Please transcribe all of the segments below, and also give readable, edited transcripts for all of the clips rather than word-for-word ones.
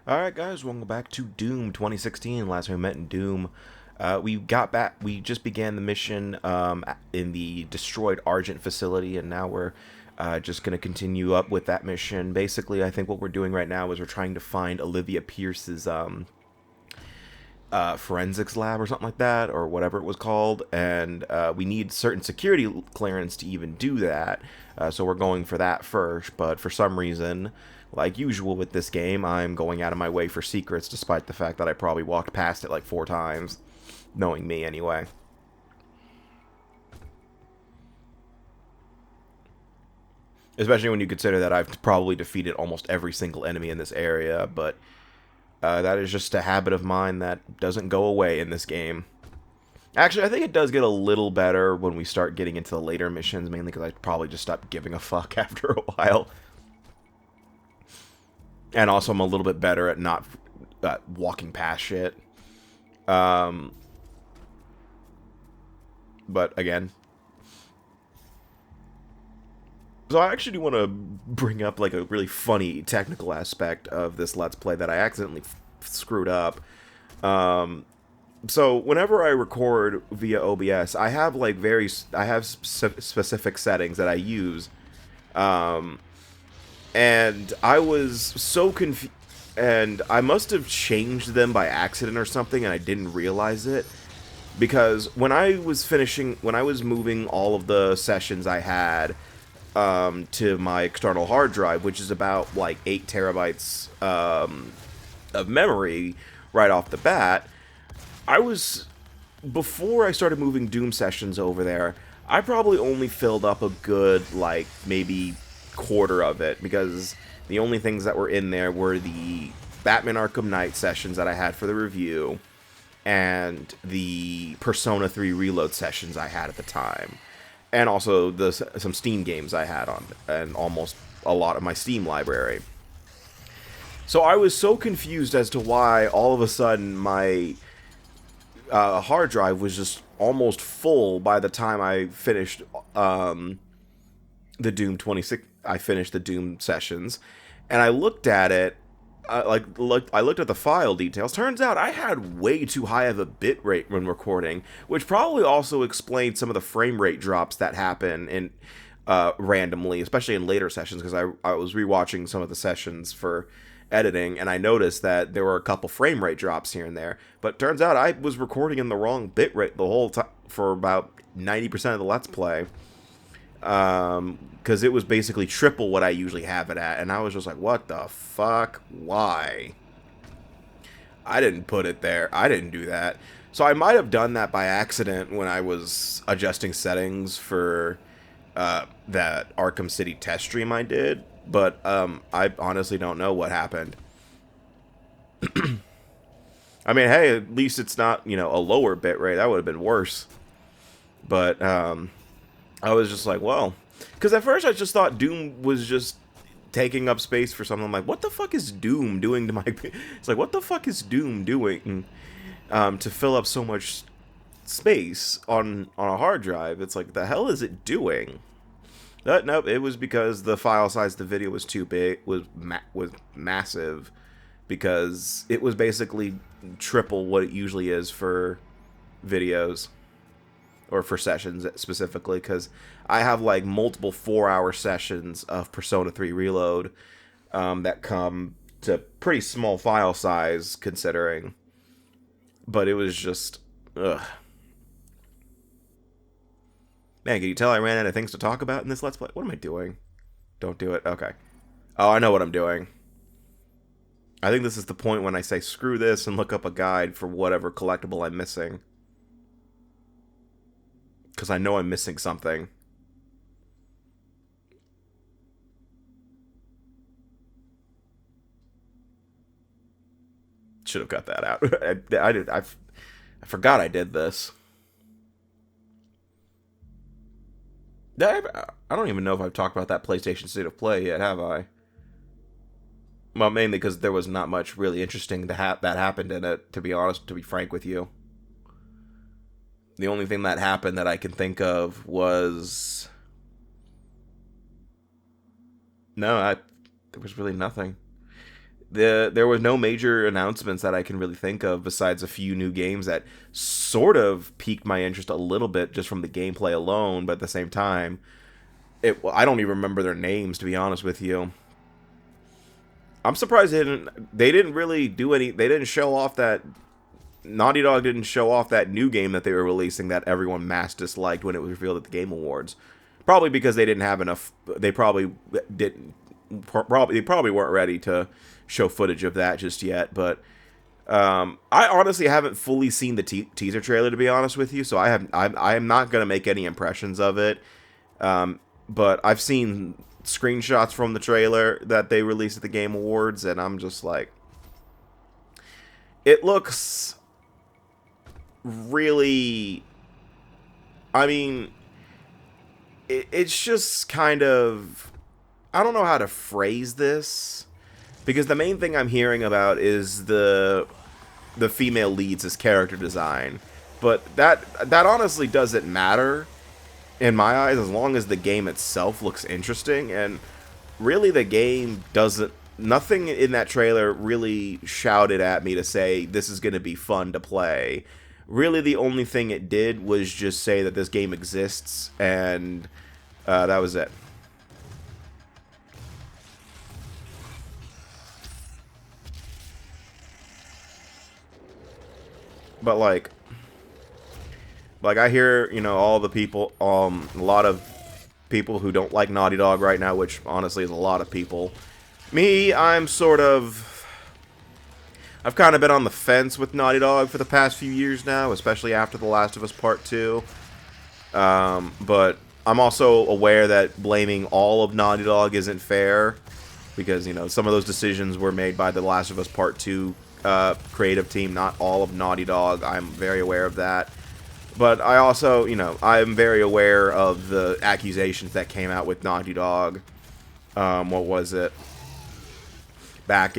Alright guys, welcome back to Doom 2016. Last time we met in Doom, we got back, we just began the mission in the destroyed Argent Facility, and now we're just going to continue up with that mission. Basically, I think what we're doing right now is we're trying to find Olivia Pierce's forensics lab or something like that, or whatever it was called, and we need certain security clearance to even do that, so we're going for that first, but for some reason, like usual with this game, I'm going out of my way for secrets, despite the fact that I probably walked past it like 4 times, knowing me anyway. Especially when you consider that I've probably defeated almost every single enemy in this area, but that is just a habit of mine that doesn't go away in this game. Actually, I think it does get a little better when we start getting into the later missions, mainly because I probably just stopped giving a fuck after a while. And also, I'm a little bit better at not walking past shit. But again, so I actually do want to bring up like a really funny technical aspect of this Let's Play that I accidentally screwed up. So whenever I record via OBS, I have like specific settings that I use. And I was so confused, and I must have changed them by accident or something, and I didn't realize it. Because when I was moving all of the sessions I had to my external hard drive, which is about like 8 terabytes of memory right off the bat, before I started moving Doom sessions over there, I probably only filled up a good, like, maybe quarter of it, because the only things that were in there were the Batman Arkham Knight sessions that I had for the review, and the Persona 3 Reload sessions I had at the time. And also some Steam games I had on, and almost a lot of my Steam library. So I was so confused as to why all of a sudden my hard drive was just almost full by the time I finished the Doom 26. I finished the Doom sessions, and I looked at it. I looked at the file details. Turns out I had way too high of a bit rate when recording, which probably also explained some of the frame rate drops that happen in randomly, especially in later sessions, because I was rewatching some of the sessions for editing, and I noticed that there were a couple frame rate drops here and there. But turns out I was recording in the wrong bit rate the whole time for about 90% of the Let's Play. Because it was basically triple what I usually have it at, and I was just like, what the fuck? Why? I didn't put it there. I didn't do that. So I might have done that by accident when I was adjusting settings for that Arkham City test stream I did, but I honestly don't know what happened. I mean, hey, at least it's not, a lower bit rate. That would have been worse. But I was just like, well, because at first I just thought Doom was just taking up space for something. I'm like, what the fuck is Doom doing to my... It's like, what the fuck is Doom doing to fill up so much space on a hard drive? It's like, the hell is it doing? Nope, it was because the file size of the video was too big, was massive, because it was basically triple what it usually is for videos. Or for sessions specifically, because I have like multiple 4-hour sessions of Persona 3 Reload that come to pretty small file size considering. But it was just, ugh. Man, can you tell I ran out of things to talk about in this Let's Play? What am I doing? Don't do it. Okay. Oh, I know what I'm doing. I think this is the point when I say screw this and look up a guide for whatever collectible I'm missing. Because I know I'm missing something. Should have cut that out. I forgot I did this. I don't even know if I've talked about that PlayStation State of Play yet, have I? Well, mainly because there was not much really interesting that happened in it, to be honest, to be frank with you. The only thing that happened that I can think of was... No, there was really nothing. There was no major announcements that I can really think of besides a few new games that sort of piqued my interest a little bit just from the gameplay alone, but at the same time, I don't even remember their names, to be honest with you. I'm surprised they didn't really do any, they didn't show off that, Naughty Dog didn't show off that new game that they were releasing that everyone mass disliked when it was revealed at the Game Awards. Probably because they didn't have enough, they probably weren't ready to show footage of that just yet, but I honestly haven't fully seen the teaser trailer, to be honest with you, so I am not going to make any impressions of it, but I've seen screenshots from the trailer that they released at the Game Awards, and I'm just like, it looks really, I mean, it's just kind of, I don't know how to phrase this, because the main thing I'm hearing about is the female lead's character design, but that honestly doesn't matter in my eyes as long as the game itself looks interesting, and really the game doesn't, nothing in that trailer really shouted at me to say this is going to be fun to play. Really the only thing it did was just say that this game exists, and that was it. But like I hear, you know, all the people, a lot of people who don't like Naughty Dog right now, which honestly is a lot of people. Me, I've kind of been on the fence with Naughty Dog for the past few years now, especially after The Last of Us Part 2. But I'm also aware that blaming all of Naughty Dog isn't fair, because, you know, some of those decisions were made by The Last of Us Part 2 creative team, not all of Naughty Dog. I'm very aware of that. But I also, you know, I'm very aware of the accusations that came out with Naughty Dog. What was it? Back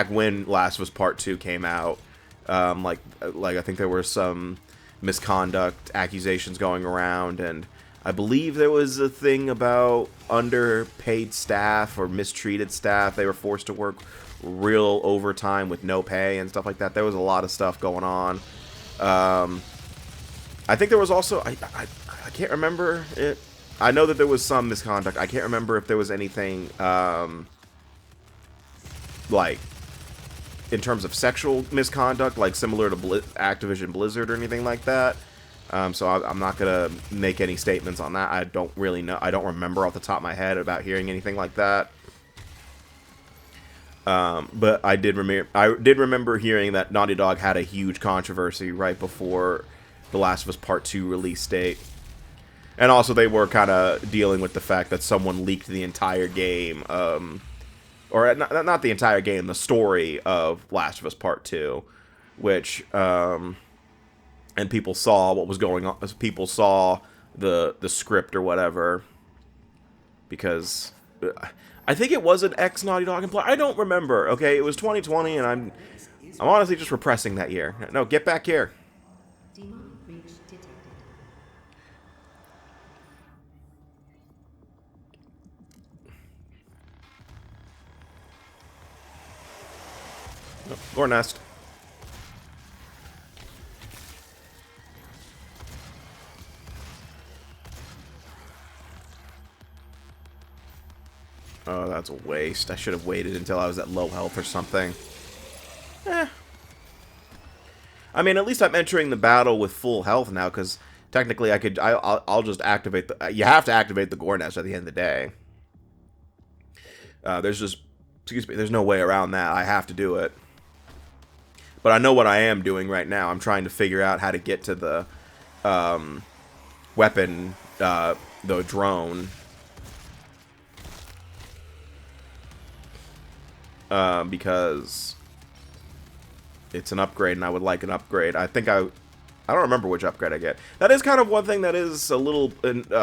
when Last of Us Part 2 came out, like I think there were some misconduct accusations going around, and I believe there was a thing about underpaid staff or mistreated staff. They were forced to work real overtime with no pay and stuff like that. There was a lot of stuff going on. I think there was also, I can't remember it. I know that there was some misconduct. I can't remember if there was anything, like, in terms of sexual misconduct, like similar to Activision Blizzard or anything like that. So I'm not going to make any statements on that. I don't really know. I don't remember off the top of my head about hearing anything like that. But I did remember hearing that Naughty Dog had a huge controversy right before The Last of Us Part 2 release date. And also they were kind of dealing with the fact that someone leaked the entire game, or not the entire game, the story of Last of Us Part 2, which, and people saw what was going on, people saw the script or whatever, because I think it was an ex-Naughty Dog employee. I don't remember, okay? It was 2020, and I'm honestly just repressing that year. No, get back here. Or nest. Oh, that's a waste. I should have waited until I was at low health or something. I mean, at least I'm entering the battle with full health now, because technically I'll just activate the... You have to activate the Gore Nest at the end of the day. There's no way around that. I have to do it. But I know what I am doing right now. I'm trying to figure out how to get to the weapon, the drone. Because it's an upgrade, and I would like an upgrade. I don't remember which upgrade I get. That is kind of one thing that is a little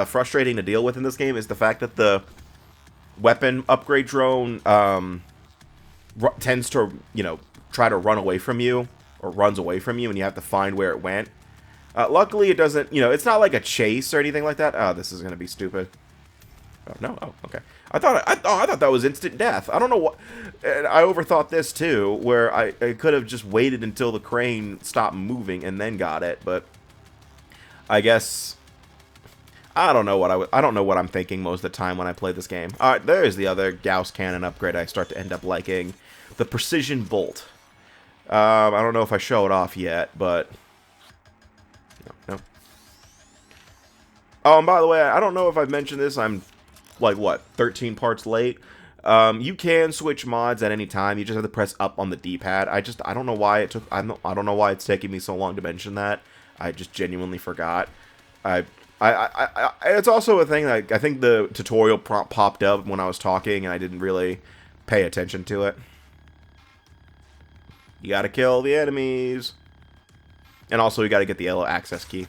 frustrating to deal with in this game, is the fact that the weapon upgrade drone tends to, you know, try to run away from you, or runs away from you, and you have to find where it went. Luckily, it doesn't, you know, it's not like a chase or anything like that. Oh, this is going to be stupid. Oh, no? Oh, okay. I thought that was instant death. I don't know what... And I overthought this, too, where I could have just waited until the crane stopped moving and then got it, but... I guess... I don't know what I'm thinking most of the time when I play this game. Alright, there's the other Gauss cannon upgrade I start to end up liking. The Precision Bolt. I don't know if I show it off yet, but... No. Oh, and by the way, I don't know if I've mentioned this. I'm, like, what, 13 parts late? You can switch mods at any time. You just have to press up on the D-pad. I don't know why it took... I don't know why it's taking me so long to mention that. I just genuinely forgot. It's also a thing that I think the tutorial prompt popped up when I was talking, and I didn't really pay attention to it. You gotta kill the enemies. And also, you gotta get the yellow access key.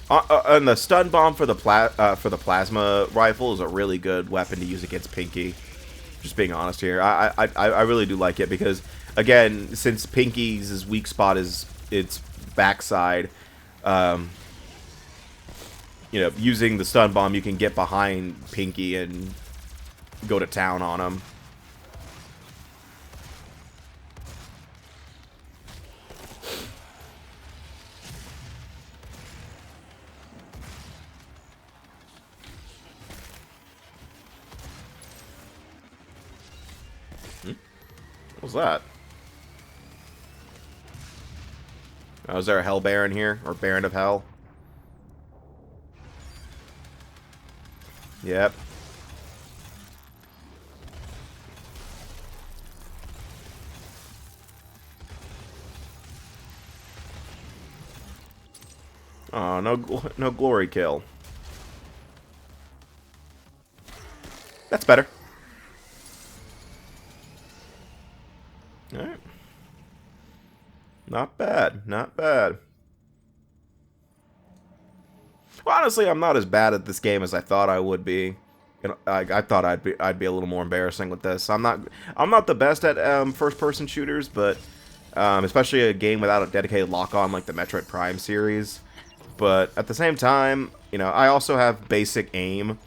And the stun bomb for the plasma rifle is a really good weapon to use against Pinky. Just being honest here, I really do like it because, again, since Pinky's weak spot is its backside, you know, using the stun bomb, you can get behind Pinky and go to town on him. What was that? Oh, is there a Hell Baron here? Or Baron of Hell? Yep. Oh, no glory kill. That's better. Alright. Not bad. Not bad. Well, honestly, I'm not as bad at this game as I thought I would be. You know, I thought I'd be a little more embarrassing with this. I'm not the best at first-person shooters, but especially a game without a dedicated lock-on like the Metroid Prime series. But at the same time, you know, I also have basic aim.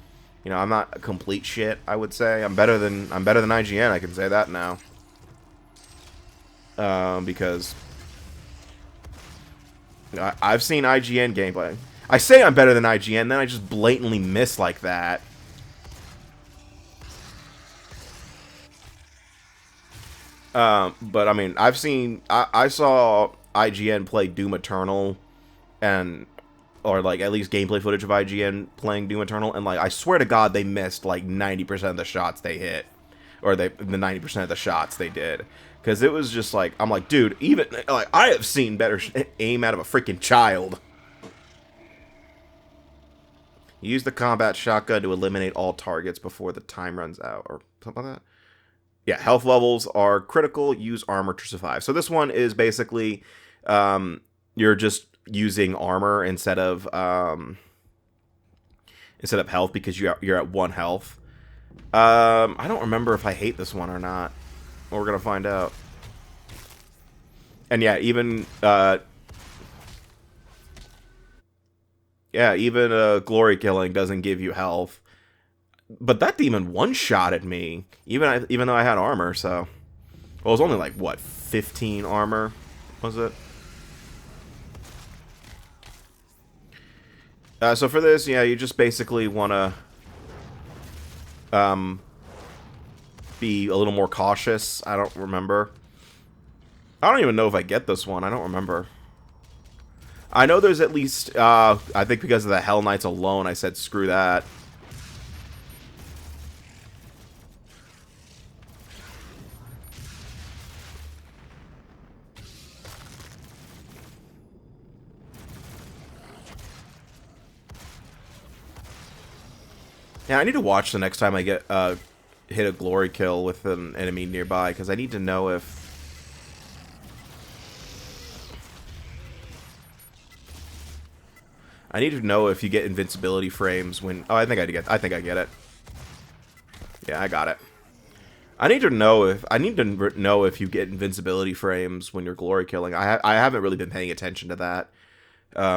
You know, I'm not complete shit, I would say. I'm better than IGN, I can say that now. Because I've seen IGN gameplay. I say I'm better than IGN, then I just blatantly miss like that. But I mean, I saw IGN play Doom Eternal, or like at least gameplay footage of IGN playing Doom Eternal, and like I swear to God, they missed like 90% of the shots they hit, or the 90% of the shots they did. Because it was just like, I'm like, dude, even, like, I have seen better aim out of a freaking child. Use the combat shotgun to eliminate all targets before the time runs out, or something like that. Yeah, health levels are critical, use armor to survive. So this one is basically, you're just using armor instead of health because you're at 1 health. I don't remember if I hate this one or not. We're gonna find out. And yeah, even glory killing doesn't give you health. But that demon one-shotted me, even though I had armor. So, well, it was only like what, 15 armor, was it? So for this, yeah, you just basically want to be a little more cautious. I don't remember. I don't even know if I get this one. I don't remember. I know there's at least, I think because of the Hell Knights alone, I said screw that. Yeah, I need to watch the next time I get hit a glory kill with an enemy nearby, because I need to know if... I need to know if you get invincibility frames when... Oh, I think I get it. Yeah, I got it. I need to know if you get invincibility frames when you're glory killing. I haven't really been paying attention to that.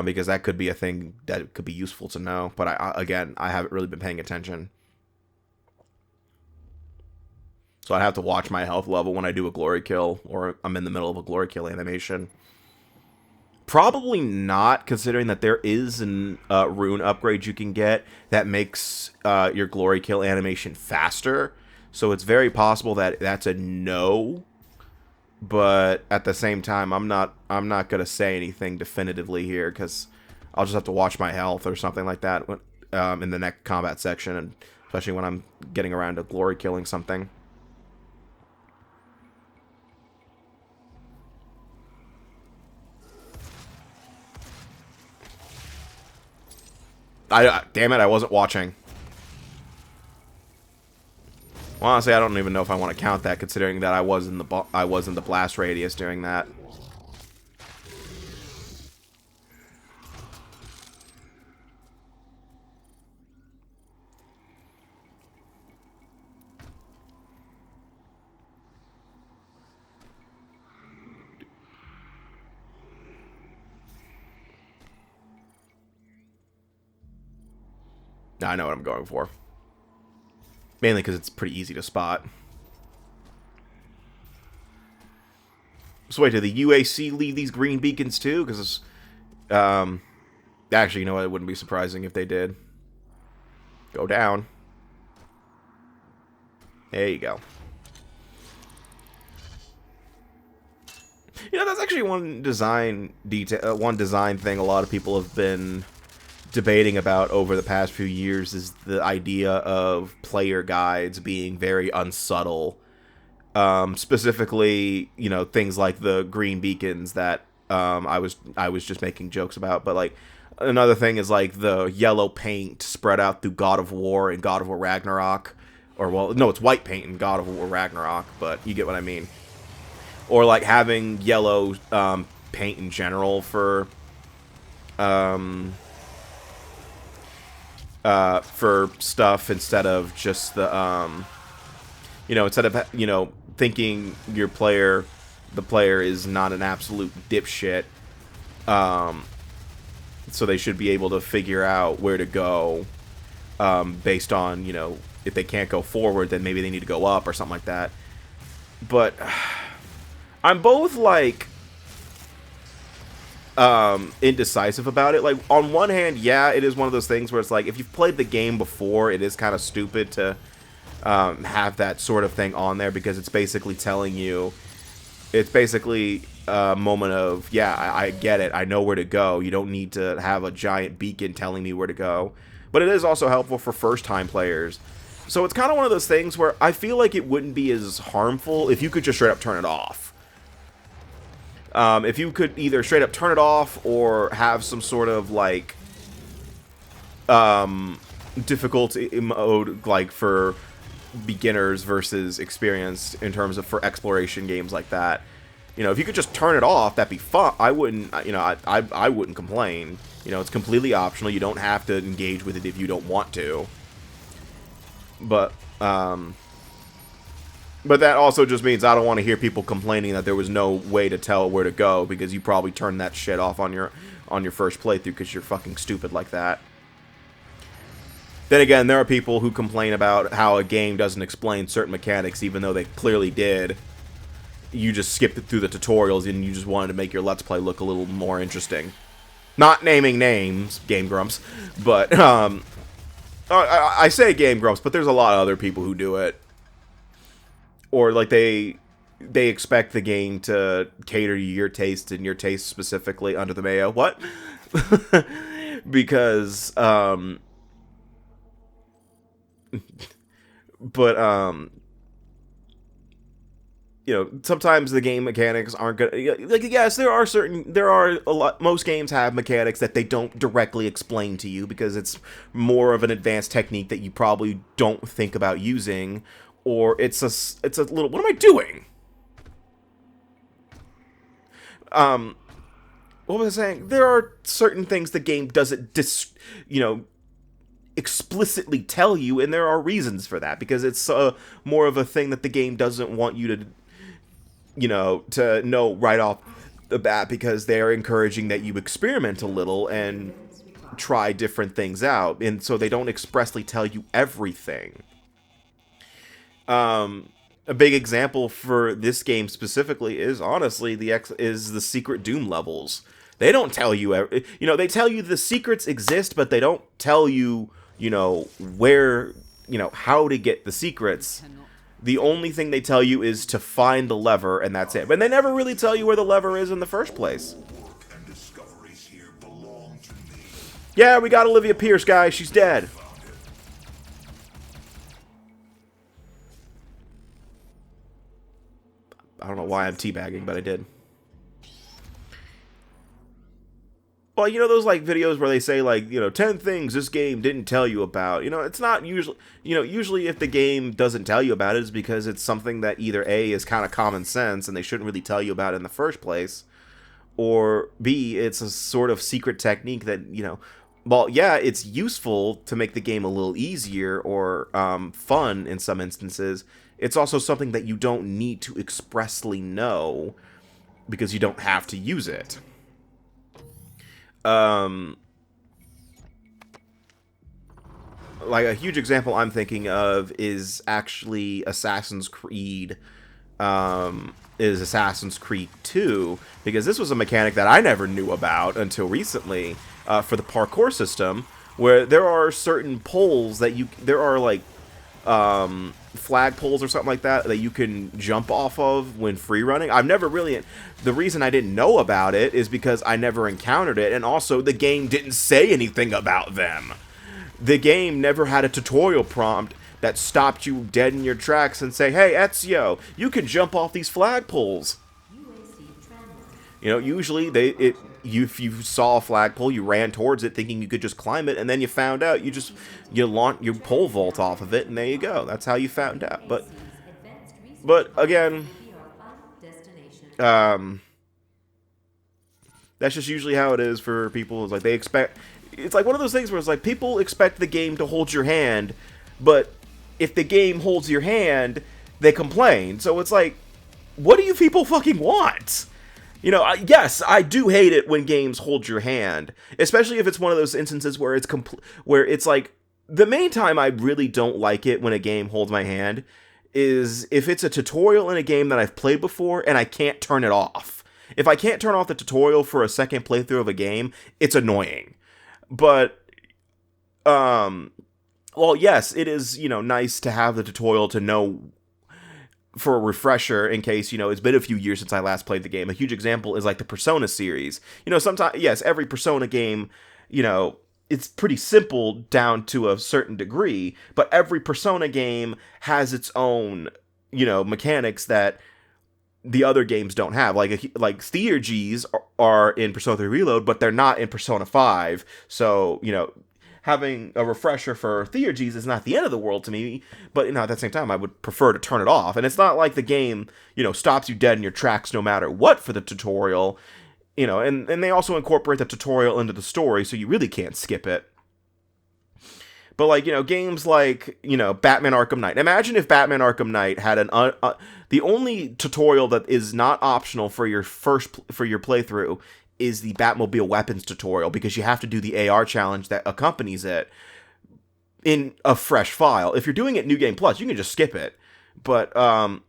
Because that could be a thing that could be useful to know. But again, I haven't really been paying attention. So I have to watch my health level when I do a glory kill, or I'm in the middle of a glory kill animation. Probably not, considering that there is an rune upgrade you can get that makes your glory kill animation faster. So it's very possible that that's a no. But at the same time, I'm not gonna say anything definitively here, because I'll just have to watch my health or something like that in the next combat section, and especially when I'm getting around to glory killing something. Damn it, I wasn't watching. Well, honestly, I don't even know if I want to count that, considering that I was in the blast radius during that. I know what I'm going for. Mainly because it's pretty easy to spot. So wait, did the UAC leave these green beacons too? Because, actually, you know what? It wouldn't be surprising if they did. Go down. There you go. You know, that's actually one design detail, one design thing a lot of people have been debating about over the past few years, is the idea of player guides being very unsubtle. Specifically, you know, things like the green beacons that I was just making jokes about, but like another thing is like the yellow paint spread out through God of War and God of War Ragnarok, or well, no, it's white paint in God of War Ragnarok, but you get what I mean. Or like having yellow paint in general for stuff instead of just the you know, instead of, you know, thinking the player is not an absolute dipshit, so they should be able to figure out where to go based on, you know, if they can't go forward, then maybe they need to go up or something like that. But I'm both like indecisive about it. Like, on one hand, yeah, it is one of those things where it's like, if you've played the game before, it is kind of stupid to have that sort of thing on there, because it's basically telling you, it's basically a moment of, yeah, I get it, I know where to go. You don't need to have a giant beacon telling me where to go. But it is also helpful for first-time players. So it's kind of one of those things where I feel like it wouldn't be as harmful if you could just straight up turn it off. If you could either straight up turn it off or have some sort of like difficulty mode, like for beginners versus experienced, in terms of for exploration games like that. You know, if you could just turn it off, that'd be fun. I wouldn't, you know, I wouldn't complain. You know, it's completely optional. You don't have to engage with it if you don't want to. But that also just means I don't want to hear people complaining that there was no way to tell where to go, because you probably turned that shit off on your first playthrough because you're fucking stupid like that. Then again, there are people who complain about how a game doesn't explain certain mechanics even though they clearly did. You just skipped it through the tutorials and you just wanted to make your Let's Play look a little more interesting. Not naming names, Game Grumps, but I say Game Grumps, but there's a lot of other people who do it. Or like they expect the game to cater to your taste, and your taste specifically under the mayo. What? Because but you know, sometimes the game mechanics aren't good. Like, yes, there are a lot. Most games have mechanics that they don't directly explain to you because it's more of an advanced technique that you probably don't think about using, or it's a little. What am I doing? What was I saying? There are certain things the game doesn't explicitly tell you, and there are reasons for that, because it's more of a thing that the game doesn't want you to, to know right off the bat, because they're encouraging that you experiment a little and try different things out, and so they don't expressly tell you everything. A big example for this game specifically is honestly the secret Doom levels. They don't tell you, they tell you the secrets exist, but they don't tell you, where, how to get the secrets. The only thing they tell you is to find the lever, and that's it. But they never really tell you where the lever is in the first place. Yeah, we got Olivia Pierce, guys. She's dead. I don't know why I'm teabagging, but I did. Well, those, like, videos where they say, like, 10 things this game didn't tell you about. It's not usually, usually if the game doesn't tell you about it, it's because it's something that either A, is kind of common sense and they shouldn't really tell you about in the first place, or B, it's a sort of secret technique that, well, yeah, it's useful to make the game a little easier or fun in some instances. It's also something that you don't need to expressly know because you don't have to use it. Like a huge example I'm thinking of is actually Assassin's Creed 2, because this was a mechanic that I never knew about until recently, for the parkour system, where there are certain poles that there are like flag poles or something like that you can jump off of when free running. The reason I didn't know about it is because I never encountered it, and also the game didn't say anything about them. The game never had a tutorial prompt that stopped you dead in your tracks and say, hey, Ezio, you can jump off these flag poles. Usually if you saw a flagpole, you ran towards it thinking you could just climb it, and then you found out you pole vault off of it, and there you go. That's how you found out. But again, that's just usually how it is for people. It's like it's like one of those things where it's like people expect the game to hold your hand, but if the game holds your hand, they complain. So it's like, what do you people fucking want? Yes, I do hate it when games hold your hand, especially if it's one of those instances where it's like, the main time I really don't like it when a game holds my hand is if it's a tutorial in a game that I've played before and I can't turn it off. If I can't turn off the tutorial for a second playthrough of a game, it's annoying. But, well, yes, it is, nice to have the tutorial to know for a refresher in case, it's been a few years since I last played the game. A huge example is like the Persona series. Sometimes, yes, every Persona game, it's pretty simple down to a certain degree, but every Persona game has its own, mechanics that the other games don't have. Like Theurgies are in Persona 3 Reload, but they're not in Persona 5. So, having a refresher for Theurgies is not the end of the world to me, but at the same time, I would prefer to turn it off. And it's not like the game, stops you dead in your tracks no matter what for the tutorial, and they also incorporate the tutorial into the story, so you really can't skip it. But like, games like, Batman Arkham Knight. Imagine if Batman Arkham Knight had the only tutorial that is not optional for your playthrough is the Batmobile weapons tutorial, because you have to do the AR challenge that accompanies it in a fresh file. If you're doing it New Game Plus, you can just skip it. But I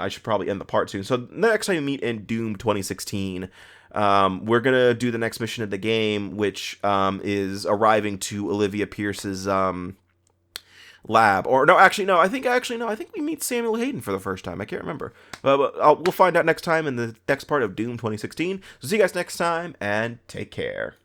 should probably end the part soon. So next time we meet in Doom 2016, we're gonna do the next mission of the game, which is arriving to Olivia Pierce's lab. Or no, I think we meet Samuel Hayden for the first time. I can't remember. But we'll find out next time in the next part of Doom 2016. So see you guys next time, and take care.